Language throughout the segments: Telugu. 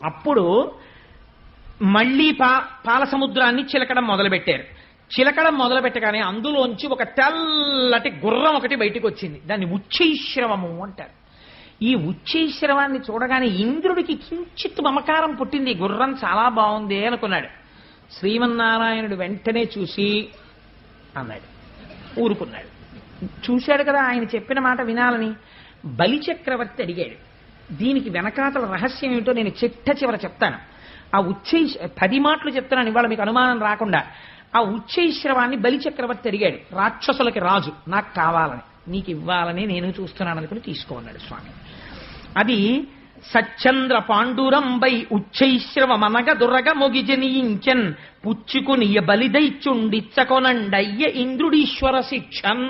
అప్పుడు మళ్లీ పాల సముద్రాన్ని చిలకడం మొదలుపెట్టారు. చిలకడం మొదలుపెట్టగానే అందులోంచి ఒక తెల్లటి గుర్రం ఒకటి బయటికి వచ్చింది. దాన్ని ఉచ్చైశ్రవము అంటారు. ఈ ఉచ్చైశ్రవాన్ని చూడగానే ఇంద్రుడికి కించిత్ మమకారం పుట్టింది. గుర్రం చాలా బాగుంది అనుకున్నాడు. శ్రీమన్నారాయణుడు వెంటనే చూసి అన్నాడు, ఊరుకున్నాడు. చూశాడు కదా ఆయన చెప్పిన మాట వినాలని. బలిచక్రవర్తి అడిగాడు. దీనికి వెనకాతల రహస్యం ఏమిటో నేను చిట్ట చెప్తాను. ఆ 10 మాటలు చెప్తున్నాను ఇవాళ మీకు అనుమానం రాకుండా. ఆ ఉచ్చైశ్రవాన్ని బలిచక్రవర్తి అడిగాడు. రాక్షసులకి రాజు, నాకు కావాలని, నీకు ఇవ్వాలని నేను చూస్తున్నాను అనుకుని తీసుకోన్నాడు స్వామి. అది సచ్చంద్ర పాండురంబై ఉచ్చైశ్రవమనగ దురగ మొగిజనీయించన్ పుచ్చుకునియ బలిదైచుండిచ్చకొనండయ్య ఇంద్రుడీశ్వర శిక్షన్.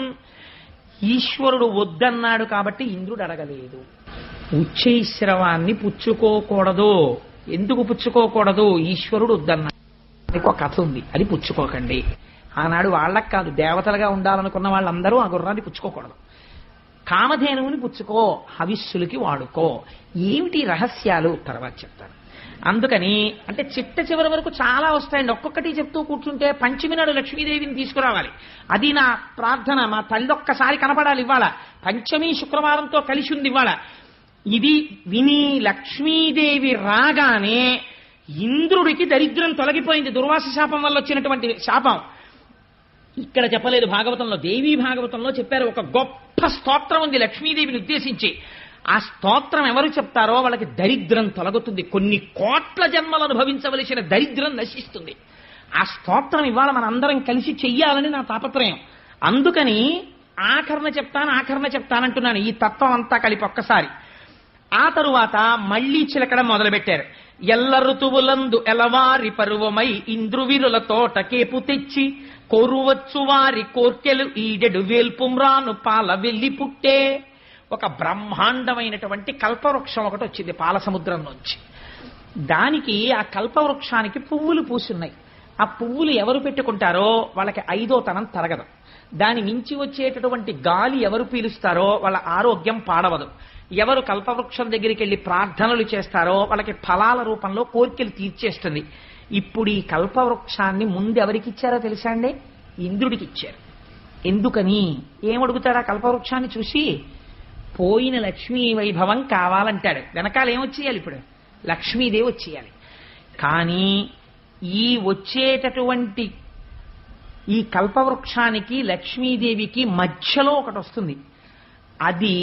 ఈశ్వరుడు వద్దన్నాడు కాబట్టి ఇంద్రుడు అడగలేదు. ఉచ్చైశ్రవాన్ని పుచ్చుకోకూడదు. ఎందుకు పుచ్చుకోకూడదు? ఈశ్వరుడు వద్దన్నాడు. ఒక కథ ఉంది, అది పుచ్చుకోకండి. ఆనాడు వాళ్ళకి కాదు, దేవతలుగా ఉండాలనుకున్న వాళ్ళందరూ ఆ గుర్రాన్ని పుచ్చుకోకూడదు. కామధేనువుని పుచ్చుకో, హవిస్సులకి వాడుకో. ఏమిటి రహస్యాలు తర్వాత చెప్తాను. అందుకని అంటే చివరి వరకు చాలా వస్తాయండి. ఒక్కొక్కటి చెప్తూ కూర్చుంటే పంచమి నాడు లక్ష్మీదేవిని తీసుకురావాలి. అది నా ప్రార్థన. మా తల్లి ఒక్కసారి కనపడాలి ఇవాళ. పంచమి శుక్రవారంతో కలిసి ఉంది ఇవాళ. ఇది విని లక్ష్మీదేవి రాగానే ఇంద్రుడికి దరిద్రం తొలగిపోయింది. దుర్వాస శాపం వల్ల వచ్చినటువంటి శాపం ఇక్కడ చెప్పలేదు భాగవతంలో. దేవీ భాగవతంలో చెప్పారు. ఒక గొప్ప స్తోత్రం ఉంది లక్ష్మీదేవిని ఉద్దేశించి. ఆ స్తోత్రం ఎవరు చెప్తారో వాళ్ళకి దరిద్రం తొలగుతుంది. కొన్ని కోట్ల జన్మలు అనుభవించవలసిన దరిద్రం నశిస్తుంది. ఆ స్తోత్రం ఇవాళ మనందరం కలిసి చెయ్యాలని నా తాపత్రయం. అందుకని ఆఖరణ చెప్తానంటున్నాను. ఈ తత్వం అంతా కలిపి ఒక్కసారి. ఆ తరువాత మళ్లీ చిలకడం మొదలుపెట్టారు. ఎల్ల ఋతువులందు ఎలవారి పరువమై ఇంద్రువిరుల తోట కేపు తెచ్చి కోరువచ్చు వారి కోర్కెలు ఈడెడు వేల్పుమ్రాను పాల వెళ్లి పుట్టే. ఒక బ్రహ్మాండమైనటువంటి కల్పవృక్షం ఒకటి వచ్చింది పాల సముద్రం నుంచి. దానికి ఆ కల్పవృక్షానికి పువ్వులు పూసున్నాయి. ఆ పువ్వులు ఎవరు పెట్టుకుంటారో వాళ్ళకి 5వ తనం తరగదు. దాని మించి వచ్చేటటువంటి గాలి ఎవరు పీలుస్తారో వాళ్ళ ఆరోగ్యం పాడవదు. ఎవరు కల్పవృక్షం దగ్గరికి వెళ్ళి ప్రార్థనలు చేస్తారో వాళ్ళకి ఫలాల రూపంలో కోరికలు తీర్చేస్తుంది. ఇప్పుడు ఈ కల్పవృక్షాన్ని ముందు ఎవరికి ఇచ్చారో తెలుసా అండి? ఇంద్రుడికి ఇచ్చారు. ఎందుకని? ఏమడుగుతాడు ఆ కల్పవృక్షాన్ని చూసి? పోయిన లక్ష్మీ వైభవం కావాలంటాడు. వెనకాల ఏమొచ్చేయాలి? ఇప్పుడు లక్ష్మీదేవి వచ్చేయాలి. కానీ ఈ వచ్చేటటువంటి ఈ కల్పవృక్షానికి లక్ష్మీదేవికి మధ్యలో ఒకటి వస్తుంది. అది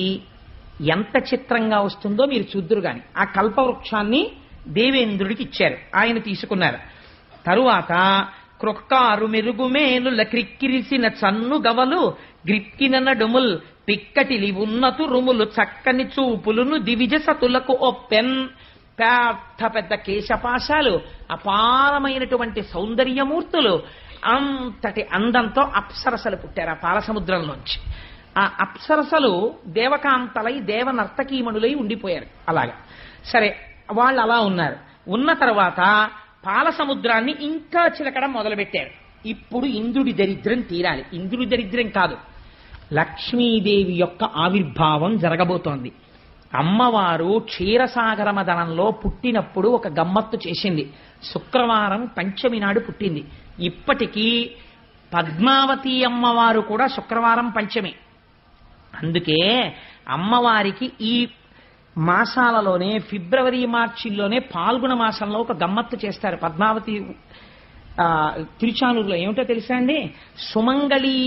ఎంత చిత్రంగా వస్తుందో మీరు చూద్దురు గాని. ఆ కల్పవృక్షాన్ని దేవేంద్రుడికి ఇచ్చారు. ఆయన తీసుకున్నారు. తరువాత క్రొక్కారు మెరుగుమేనుల క్రిక్కిరిసిన చన్ను గవలు గ్రిక్కిన నడుముల్ పిక్కటిలి ఉన్నతు రుములు చక్కని చూపులును దివిజ సతులకు ఒప్పెన్. పెద్ద కేశపాశాలు, అపారమైనటువంటి సౌందర్యమూర్తులు, అంతటి అందంతో అప్సరసలు పుట్టారు ఆ పాలసముద్రంలోంచి. ఆ అప్సరసలు దేవకాంతలై దేవనర్తకీమణులై ఉండిపోయారు. అలాగా సరే, వాళ్ళు అలా ఉన్నారు. ఉన్న తర్వాత పాల సముద్రాన్ని ఇంకా చిలకడం మొదలుపెట్టారు. ఇప్పుడు ఇంద్రుడి దరిద్రం తీరాలి. ఇంద్రుడి దరిద్రం కాదు, లక్ష్మీదేవి యొక్క ఆవిర్భావం జరగబోతోంది. అమ్మవారు క్షీరసాగర మదనంలో పుట్టినప్పుడు ఒక గమ్మత్తు చేసింది. శుక్రవారం పంచమి నాడు పుట్టింది. ఇప్పటికీ పద్మావతి అమ్మవారు కూడా శుక్రవారం పంచమి. అందుకే అమ్మవారికి ఈ మాసాలలోనే ఫిబ్రవరి మార్చిల్లోనే పాల్గొన మాసంలో ఒక గమ్మత్తు చేస్తారు. పద్మావతి తిరుచానూరులో ఏమిటో తెలుసా అండి? సుమంగళి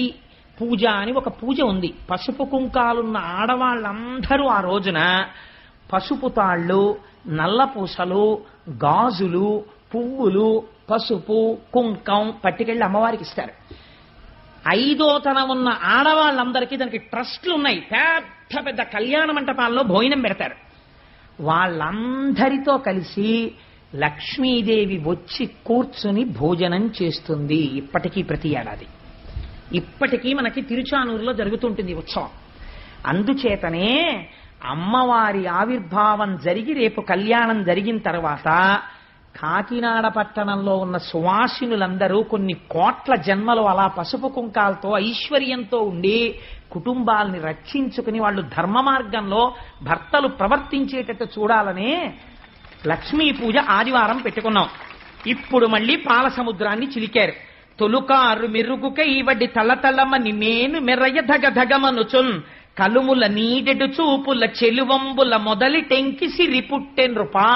పూజ అని ఒక పూజ ఉంది. పసుపు కుంకాలున్న ఆడవాళ్ళందరూ ఆ రోజున పసుపు తాళ్ళు, నల్లపూసలు, గాజులు, పువ్వులు, పసుపు, కుంకం పట్టుకెళ్ళి అమ్మవారికి ఇస్తారు. 5వ తనం ఉన్న ఆడవాళ్ళందరికీ దానికి ట్రస్ట్లు ఉన్నాయి. పెద్ద పెద్ద కళ్యాణ మంటపాల్లో భోజనం పెడతారు. వాళ్ళందరితో కలిసి లక్ష్మీదేవి వచ్చి కూర్చుని భోజనం చేస్తుంది. ఇప్పటికీ ప్రతి ఏడాది ఇప్పటికీ మనకి తిరుచానూరులో జరుగుతుంటుంది ఉత్సవం. అందుచేతనే అమ్మవారి ఆవిర్భావం జరిగి రేపు కళ్యాణం జరిగిన తర్వాత కాకినాడ పట్టణంలో ఉన్న సువాసినులందరూ కొన్ని కోట్ల జన్మలు అలా పసుపు కుంకాలతో ఐశ్వర్యంతో ఉండి కుటుంబాలని రక్షించుకుని వాళ్ళు ధర్మ మార్గంలో భర్తలు ప్రవర్తించేటట్టు చూడాలనే లక్ష్మీ పూజ ఆదివారం పెట్టుకున్నాం. ఇప్పుడు మళ్ళీ పాల సముద్రాన్ని చిలికారు. తొలుకారు మెరుగుకై వడ్డి తల్లతల్లమని నేను మెర్రయ్య ధగధగమనుచున్ కలుముల నీడెడు చూపుల చెలువంబుల మొదలి టెంకి సిరి పుట్టెన్రుపా.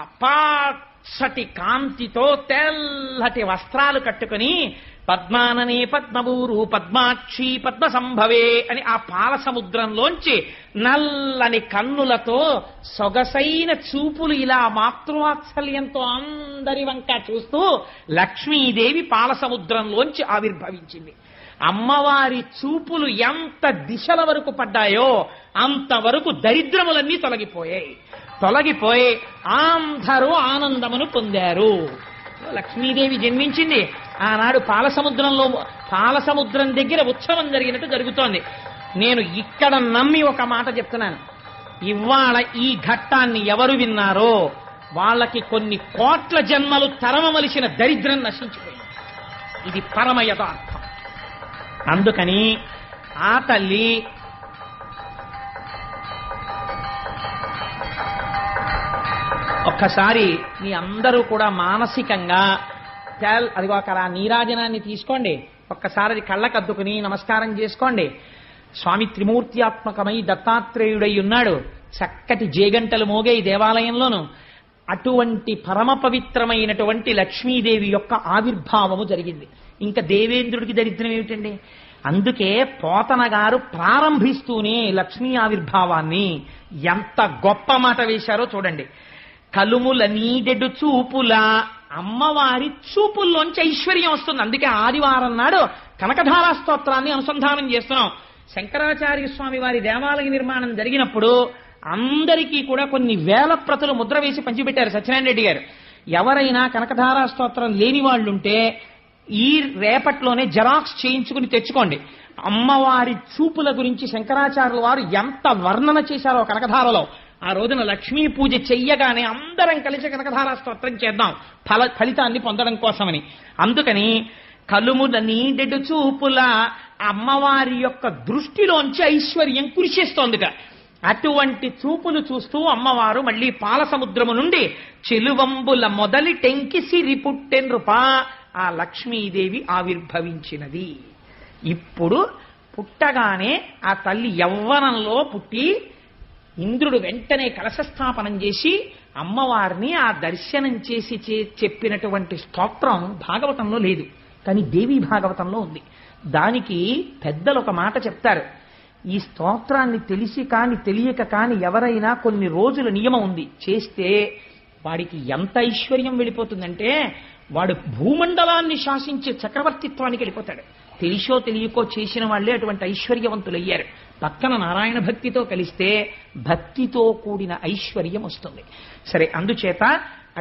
అపాసటి కాంతితో తెల్లటి వస్త్రాలు కట్టుకుని పద్మాననే పద్మభూరు పద్మాక్షి పద్మ సంభవే అని ఆ పాల సముద్రంలోంచి నల్లని కన్నులతో సొగసైన చూపులు ఇలా మాతృవాత్సల్యంతో అందరి వంక చూస్తూ లక్ష్మీదేవి పాల సముద్రంలోంచి ఆవిర్భవించింది. అమ్మవారి చూపులు ఎంత దిశల వరకు పడ్డాయో అంతవరకు దరిద్రములన్నీ తొలగిపోయి అందరూ ఆనందమును పొందారు. లక్ష్మీదేవి జన్మించింది. ఆనాడు పాలసముద్రం దగ్గర ఉత్సవం జరిగినట్టు జరుగుతోంది. నేను ఇక్కడ నమ్మి ఒక మాట చెప్తున్నాను. ఇవాళ ఈ ఘట్టాన్ని ఎవరు విన్నారో వాళ్ళకి కొన్ని కోట్ల జన్మలు తరమవలసిన దరిద్రం నశించిపోయింది. ఇది పరమ యథార్థం. అందుకని ఆ తల్లి ఒక్కసారి మీ అందరూ కూడా మానసికంగా అదిగో అక్కడ నీరాజనాన్ని తీసుకోండి. ఒక్కసారి అది కళ్ళకద్దుకుని నమస్కారం చేసుకోండి. స్వామి త్రిమూర్త్యాత్మకమై దత్తాత్రేయుడై ఉన్నాడు. చక్కటి జేగంటలు మోగే ఈ దేవాలయంలోను అటువంటి పరమ పవిత్రమైనటువంటి లక్ష్మీదేవి యొక్క ఆవిర్భావము జరిగింది. ఇంకా దేవేంద్రుడికి దరిద్రం ఏమిటండి? అందుకే పోతన గారు ప్రారంభిస్తూనే లక్ష్మీ ఆవిర్భావాన్ని ఎంత గొప్ప మాట వేశారో చూడండి. కలుముల నీడెడు చూపుల, అమ్మవారి చూపుల్లోంచి ఐశ్వర్యం వస్తుంది. అందుకే ఆదివారం నాడు కనకధారా స్తోత్రాన్ని అనుసంధానం చేస్తున్నాం. శంకరాచార్య స్వామి వారి దేవాలయ నిర్మాణం జరిగినప్పుడు అందరికీ కూడా కొన్ని వేల ప్రతులు ముద్ర వేసి పంచిపెట్టారు సత్యనారాయణ రెడ్డి గారు. ఎవరైనా కనకధారా స్తోత్రం లేని వాళ్ళుంటే ఈ రేపట్లోనే జెరాక్స్ చేయించుకుని తెచ్చుకోండి. అమ్మవారి చూపుల గురించి శంకరాచార్యుల వారు ఎంత వర్ణన చేశారో కనకధారలో. ఆ రోజున లక్ష్మీ పూజ చెయ్యగానే అందరం కలిసి కనకధారా స్తోత్రం చేద్దాం ఫలితాన్ని పొందడం కోసమని. అందుకని కలుముల నీడెడు చూపుల అమ్మవారి యొక్క దృష్టిలోంచి ఐశ్వర్యం కురిచేస్తోందిట. అటువంటి చూపులు చూస్తూ అమ్మవారు మళ్ళీ పాల సముద్రము నుండి చెలువంబుల మొదలి టెంకి సిరి పుట్టెన్రుపా ఆ లక్ష్మీదేవి ఆవిర్భవించినది. ఇప్పుడు పుట్టగానే ఆ తల్లి యవ్వనంలో పుట్టి ఇంద్రుడు వెంటనే కలశస్థాపనం చేసి అమ్మవారిని ఆ దర్శనం చేసి చెప్పినటువంటి స్తోత్రం భాగవతంలో లేదు, కానీ దేవీ భాగవతంలో ఉంది. దానికి పెద్దలు ఒక మాట చెప్తారు. ఈ స్తోత్రాన్ని తెలిసి కాని తెలియక కాని ఎవరైనా కొన్ని రోజుల నియమం ఉంది చేస్తే వాడికి ఎంత ఐశ్వర్యం వెళ్ళిపోతుందంటే వాడు భూమండలాన్ని శాసించే చక్రవర్తిత్వానికి వెళ్ళిపోతాడు. తెలిసో తెలియకో చేసిన వాళ్లే అటువంటి ఐశ్వర్యవంతులయ్యారు. పక్కన నారాయణ భక్తితో కలిస్తే భక్తితో కూడిన ఐశ్వర్యం వస్తుంది. సరే, అందుచేత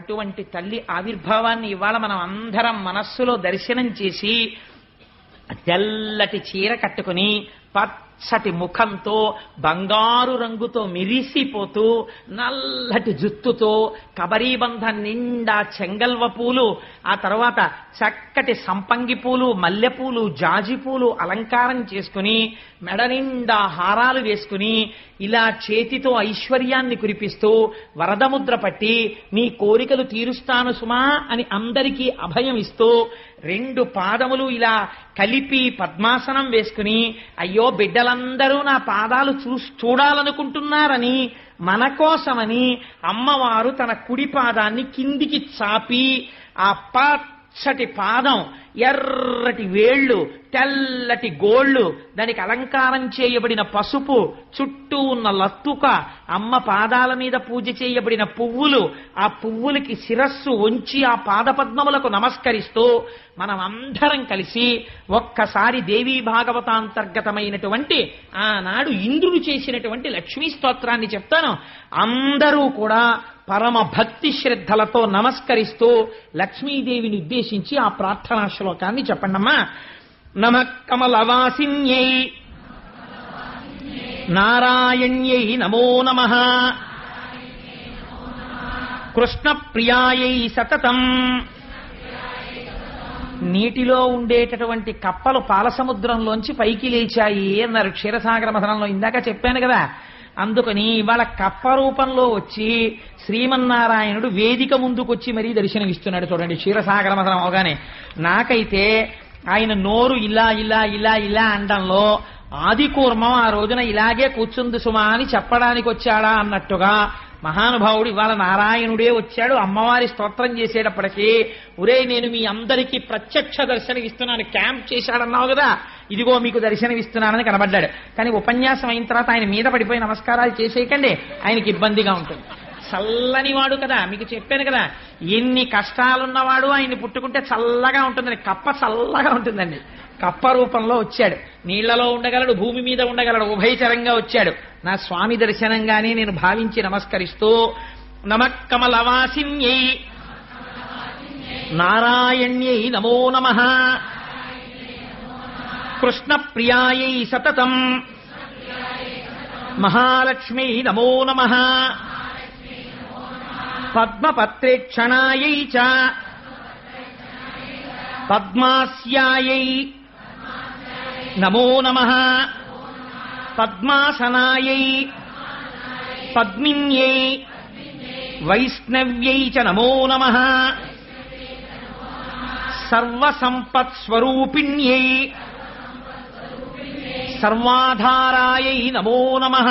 అటువంటి తల్లి ఆవిర్భావాన్ని ఇవాళ మనం అందరం మనస్సులో దర్శనం చేసి తెల్లటి చీర కట్టుకుని పచ్చటి ముఖంతో బంగారు రంగుతో మెరిసిపోతూ నల్లటి జుత్తుతో కబరీబంధం నిండా చెంగల్వ పూలు, ఆ తర్వాత చక్కటి సంపంగి పూలు, మల్లెపూలు, జాజి పూలు అలంకారం చేసుకుని మెడ నిండా హారాలు వేసుకుని ఇలా చేతితో ఐశ్వర్యాన్ని కురిపిస్తూ వరదముద్ర పట్టి నీ కోరికలు తీరుస్తాను సుమా అని అందరికీ అభయం ఇస్తూ రెండు పాదములు ఇలా కలిపి పద్మాసనం వేసుకుని అయ్యో బిడ్డలందరూ నా పాదాలు చూడాలనుకుంటున్నారని మన కోసమని అమ్మవారు తన కుడి పాదాన్ని కిందికి చాపి ఆ పచ్చటి పాదం, ఎర్రటి వేళ్లు, తెల్లటి గోళ్లు, దానికి అలంకారం చేయబడిన పసుపు, చుట్టూ ఉన్న లత్తుక, అమ్మ పాదాల మీద పూజ చేయబడిన పువ్వులు, ఆ పువ్వులకి శిరస్సు ఉంచి ఆ పాదపద్మములకు నమస్కరిస్తూ మనం అందరం కలిసి ఒక్కసారి దేవీ భాగవతాంతర్గతమైనటువంటి ఆనాడు ఇంద్రుడు చేసినటువంటి లక్ష్మీ స్తోత్రాన్ని చెప్తాను. అందరూ కూడా పరమ భక్తి శ్రద్ధలతో నమస్కరిస్తూ లక్ష్మీదేవిని ఉద్దేశించి ఆ ప్రార్థనా శ్లోకాన్ని చెప్పండమ్మా. నమః కమలవాసిన్యై నారాయణ్యై నమో నమః కృష్ణప్రియాయై సతతం. నీటిలో ఉండేటటువంటి కప్పలు పాలసముద్రంలోంచి పైకి లేచాయి అన్నారు క్షీరసాగర మథనంలో. ఇందాక చెప్పాను కదా, అందుకని ఇవాళ కప్ప రూపంలో వచ్చి శ్రీమన్నారాయణుడు వేదిక ముందుకొచ్చి మరీ దర్శనమిస్తున్నాడు. చూడండి, క్షీరసాగర మథనం అవగానే నాకైతే ఆయన నోరు ఇలా ఇలా ఇలా ఇలా అనడంలో ఆదికూర్మం ఆ రోజున ఇలాగే కూర్చుంది సుమా అని చెప్పడానికి వచ్చాడా అన్నట్టుగా మహానుభావుడు ఇవాళ నారాయణుడే వచ్చాడు. అమ్మవారి స్తోత్రం చేసేటప్పటికీ ఒరే నేను మీ అందరికీ ప్రత్యక్ష దర్శనమిస్తున్నాను, క్యాంప్ చేశాడన్నావు కదా, ఇదిగో మీకు దర్శనమిస్తున్నానని కనబడ్డాడు. కానీ ఉపన్యాసం అయిన తర్వాత ఆయన మీద పడిపోయి నమస్కారాలు చేసేయకండి, ఆయనకి ఇబ్బందిగా ఉంటుంది. చల్లని వాడు కదా, మీకు చెప్పాను కదా, ఎన్ని కష్టాలున్నవాడు ఆయన్ని పుట్టుకుంటే చల్లగా ఉంటుందని. కప్ప చల్లగా ఉంటుందండి. కప్ప రూపంలో వచ్చాడు, నీళ్లలో ఉండగలడు, భూమి మీద ఉండగలడు, ఉభయచరంగా వచ్చాడు. నా స్వామి దర్శనంగానే నేను భావించి నమస్కరిస్తూ నమఃకమలవాసిన్యై నారాయణ్యై నమో నమః కృష్ణ ప్రియాయై సతతం మహాలక్ష్మీ నమో నమః పద్మపత్రేక్షణాయై చ పద్మాస్యాయై నమో నమః పద్మాసనాయై పద్మిన్యై వైష్ణవ్యై చ నమో నమః సర్వసంపత్స్వరూపిణ్యై సర్వాధారాయై నమో నమః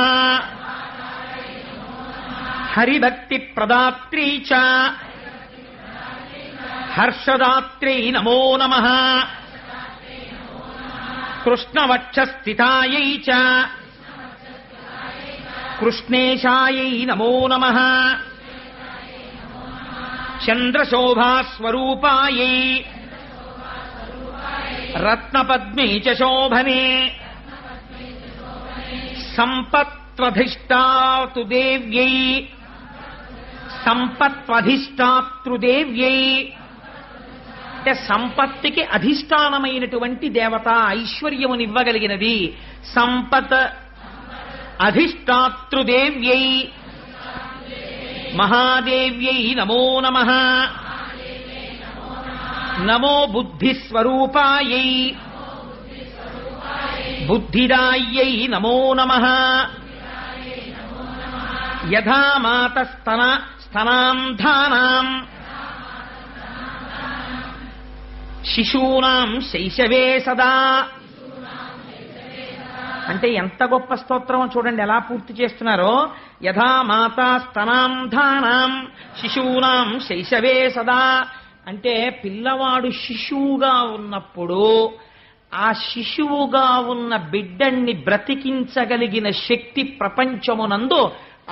హరిభక్తి ప్రదాత్రీ చ హర్షదాత్ర్యై నమో నమః కృష్ణవక్షస్థితాయై చ కృష్ణేశాయై నమో నమః చంద్రశోభాస్వరూపాయై రత్నపద్మే చ శోభనే సంపత్వధిష్టాతృదేవ్యై సంపత్వధిష్టాతృదేవ్యై అంటే సంపత్తికి అధిష్టానమైనటువంటి దేవత, ఐశ్వర్యమునివ్వగలిగినది. సంపత్ అధిష్టాతృదేవ్యై మహాదేవ్యై నమో నమః నమో బుద్ధిస్వరూపాయై బుద్ధిదాయ్యై నమో నమః యథా మాతస్తనాంధానాం శిశూనాం శైశవే సదా. అంటే ఎంత గొప్ప స్తోత్రమో చూడండి, ఎలా పూర్తి చేస్తున్నారో. యథా మాతా స్తనాంధానాం శిశూనాం శైశవే సదా అంటే పిల్లవాడు శిశువుగా ఉన్నప్పుడు ఆ శిశువుగా ఉన్న బిడ్డన్ని బ్రతికించగలిగిన శక్తి ప్రపంచమునందు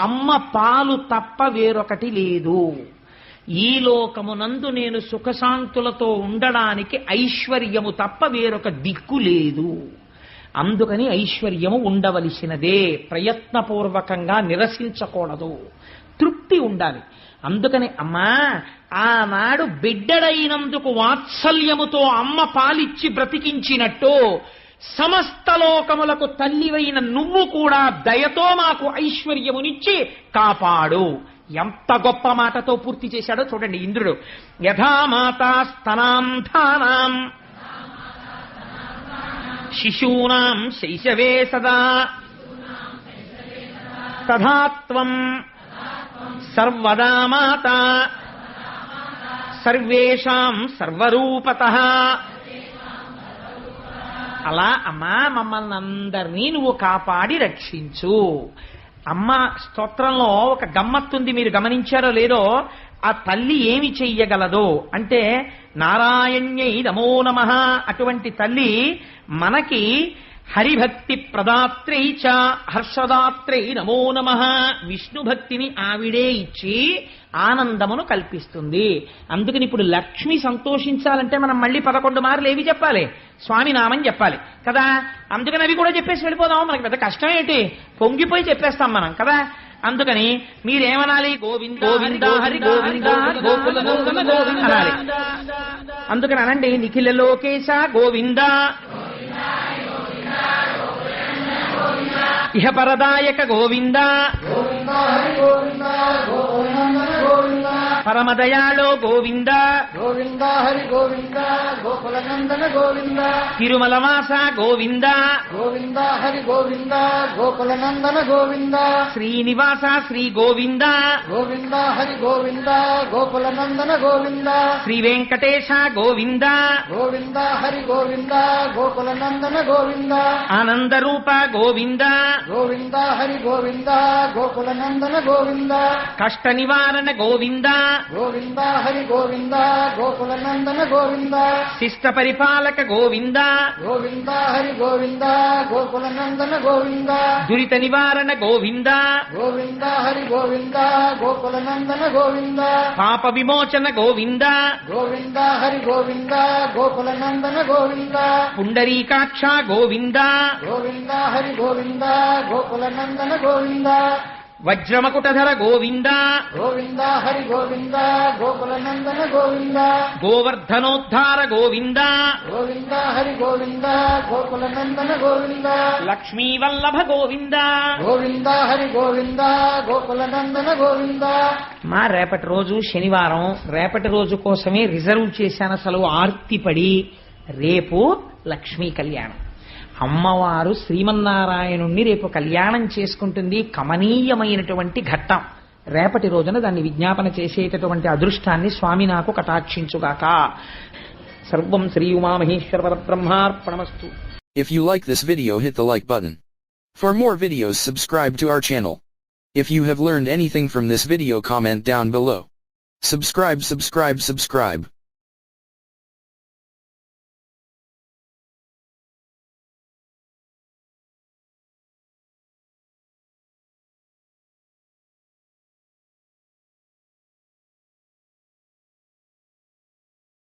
అమ్మ పాలు తప్ప వేరొకటి లేదు. ఈ లోకమునందు నేను సుఖశాంతులతో ఉండడానికి ఐశ్వర్యము తప్ప వేరొక దిక్కు లేదు. అందుకని ఐశ్వర్యము ఉండవలసినదే, ప్రయత్నపూర్వకంగా నిరసించకూడదు, తృప్తి ఉండాలి. అందుకని అమ్మా ఆనాడు బిడ్డడైనందుకు వాత్సల్యముతో అమ్మ పాలిచ్చి బ్రతికించినట్టు సమస్త లోకములకు తల్లివైన నువ్వు కూడా దయతో మాకు ఐశ్వర్యమునిచ్చి కాపాడు. ఎంత గొప్ప మాటతో పూర్తి చేశాడో చూడండి ఇంద్రుడు. యథా మాతా స్తనాంధానాం శిశూనాం శైశవే సదా తథా త్వం సర్వదా మాతా సర్వేషాం సర్వరూపతః. అలా అమ్మా మమ్మల్ని అందరినీ నువ్వు కాపాడి రక్షించు. అమ్మ స్తోత్రంలో ఒక గమ్మత్తుంది, మీరు గమనించారో లేదో. ఆ తల్లి ఏమి చెయ్యగలదో అంటే నారాయణ్యై నమో నమః అటువంటి తల్లి మనకి హరిభక్తి ప్రదాత్రై చ హర్షదాత్రై నమో నమః విష్ణు భక్తిని ఆవిడే ఇచ్చి ఆనందమును కల్పిస్తుంది. అందుకని ఇప్పుడు లక్ష్మి సంతోషించాలంటే మనం మళ్ళీ 11 మార్లు ఏవి చెప్పాలి? స్వామి నామం చెప్పాలి కదా. అందుకని అవి కూడా చెప్పేసి వెళ్ళిపోదాము, మనకి పెద్ద కష్టం ఏంటి, పొంగిపోయి చెప్పేస్తాం మనం కదా. అందుకని మీరేమనాలి? గోవింద గోవింద హరి గోవింద అనాలి. అందుకని అనండి, నిఖిల లోకేశ గోవింద ఇహ పరదాయక గోవింద పరమదయాళో గోవింద గోవింద హరి గోవింద గోకుల నందన గోవింద తిరుమలవాస గోవింద గోవింద హరి గోవింద గోకుల నందన గోవింద శ్రీనివాస శ్రీ గోవింద గోవింద హరి గోవింద గోకుల నందన గోవింద శ్రీ వెంకటేశ గోవింద గోవింద హరి గోవింద గోకుల నందన గోవింద ఆనందరూప గోవింద గోవింద హరి గోవింద గోకుల నందన గోవింద కష్ట నివారణ గోవింద గోవింద హరి గోవింద గోకుల నందన గోవింద శిష్ట పరిపాలక గోవింద గోవింద హరి గోవింద గోకుల నందన గోవింద దురిత నివారణ గోవింద గోవింద హరి గోవింద గోకుల నందన గోవింద పాప విమోచన గోవింద గోవింద హరి గోవింద గోకుల నందన గోవింద పుండరీకాక్ష గోవింద గోవింద హరి గోవింద గోకుల నందన గోవింద వజ్రమకుటధర గోవింద గోవింద హరి గోవింద గోకుల నందన గోవింద గోవర్ధనోద్ధార గోవింద గోవింద హరి గోవింద గోకుల నందన గోవింద లక్ష్మీవల్లభ గోవింద గోవింద హరి గోవింద గోకుల నందన గోవింద మా రేపటి రోజు శనివారం, రేపటి రోజు కోసమే రిజర్వ్ చేశాను. అసలు ఆర్తిపడి రేపు లక్ష్మీ కళ్యాణం. అమ్మవారు శ్రీమన్నారాయణుణ్ణి రేపు కళ్యాణం చేసుకుంటుంది. కమనీయమైనటువంటి ఘట్టం. రేపటి రోజున దాన్ని విజ్ఞాపన చేసేటటువంటి అదృష్టాన్ని స్వామి నాకు కటాక్షించుగాక. సర్వం Shri Umamaheshwara పరబ్రహ్మార్పణమస్తు. If you like this video, hit the like button. For more videos, subscribe to our channel. If you have learned anything from this video, comment down below. Subscribe.